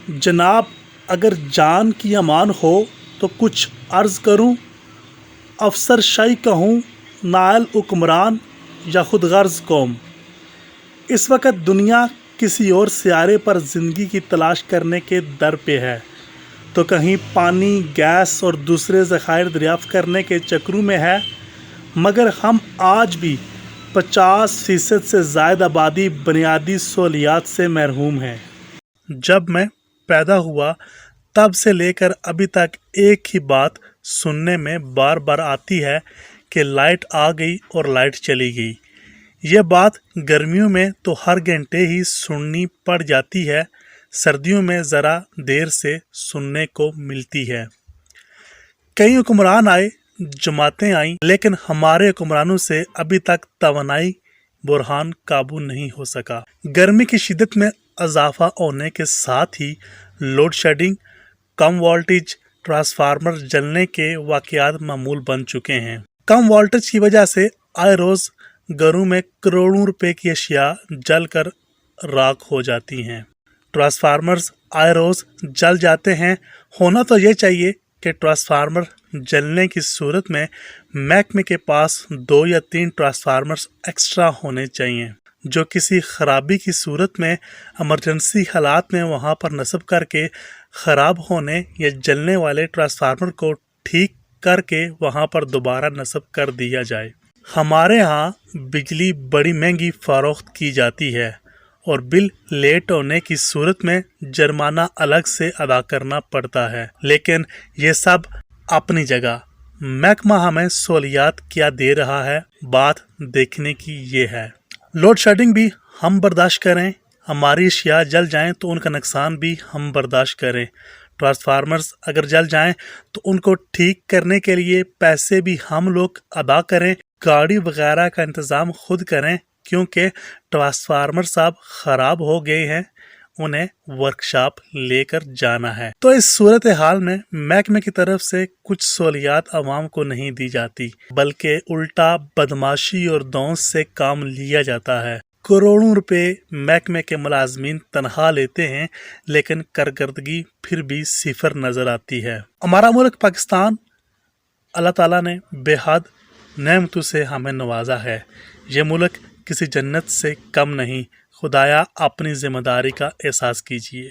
جناب اگر جان کی امان ہو تو کچھ عرض کروں، افسر شاہی کہوں، نائل حکمران یا خود غرض قوم۔ اس وقت دنیا کسی اور سیارے پر زندگی کی تلاش کرنے کے در پہ ہے، تو کہیں پانی، گیس اور دوسرے ذخائر دریافت کرنے کے چکروں میں ہے، مگر ہم آج بھی 50% سے زائد آبادی بنیادی سہولیات سے محروم ہیں۔ جب میں پیدا ہوا تب سے لے کر ابھی تک ایک ہی بات سننے میں بار بار آتی ہے کہ لائٹ آ گئی اور لائٹ چلی گئی۔ یہ بات گرمیوں میں تو ہر گھنٹے ہی سننی پڑ جاتی ہے، سردیوں میں ذرا دیر سے سننے کو ملتی ہے۔ کئی حکمران آئے، جماعتیں آئیں، لیکن ہمارے حکمرانوں سے ابھی تک توانائی بحران قابو نہیں ہو سکا۔ گرمی کی شدت میں اضافہ ہونے کے ساتھ ہی لوڈ شیڈنگ، کم وولٹیج ٹرانسفارمر جلنے کے واقعات معمول بن چکے ہیں۔ کم وولٹیج کی وجہ سے آئے روز گھروں میں کروڑوں روپے کی اشیاء جل کر راکھ ہو جاتی ہیں۔ ٹرانسفارمرز آئے روز جل جاتے ہیں۔ ہونا تو یہ چاہیے کہ ٹرانسفارمر جلنے کی صورت میں محکمے کے پاس 2 یا 3 ٹرانسفارمرز ایکسٹرا ہونے چاہیے، جو کسی خرابی کی صورت میں ایمرجنسی حالات میں وہاں پر نصب کر کے خراب ہونے یا جلنے والے ٹرانسفارمر کو ٹھیک کر کے وہاں پر دوبارہ نصب کر دیا جائے۔ ہمارے ہاں بجلی بڑی مہنگی فروخت کی جاتی ہے اور بل لیٹ ہونے کی صورت میں جرمانہ الگ سے ادا کرنا پڑتا ہے، لیکن یہ سب اپنی جگہ۔ محکمہ ہمیں سہولیات کیا دے رہا ہے، بات دیکھنے کی یہ ہے۔ لوڈ شیڈنگ بھی ہم برداشت کریں، ہماری اشیاء جل جائیں تو ان کا نقصان بھی ہم برداشت کریں۔ ٹرانسفارمرز اگر جل جائیں تو ان کو ٹھیک کرنے کے لیے پیسے بھی ہم لوگ ادا کریں، گاڑی وغیرہ کا انتظام خود کریں، کیونکہ ٹرانسفارمر صاحب خراب ہو گئے ہیں، انہیں ورکشاپ لے کر جانا ہے۔ تو اس صورتحال میں محکمے کی طرف سے کچھ سہولیات عوام کو نہیں دی جاتی، بلکہ الٹا بدماشی اور دونس سے کام لیا جاتا ہے۔ کروڑوں روپے محکمے کے ملازمین تنخواہ لیتے ہیں، لیکن کارکردگی پھر بھی صفر نظر آتی ہے۔ ہمارا ملک پاکستان اللہ تعالیٰ نے بے حد نعمتوں سے ہمیں نوازا ہے۔ یہ ملک کسی جنت سے کم نہیں۔ خدایا اپنی ذمہ داری کا احساس کیجیے۔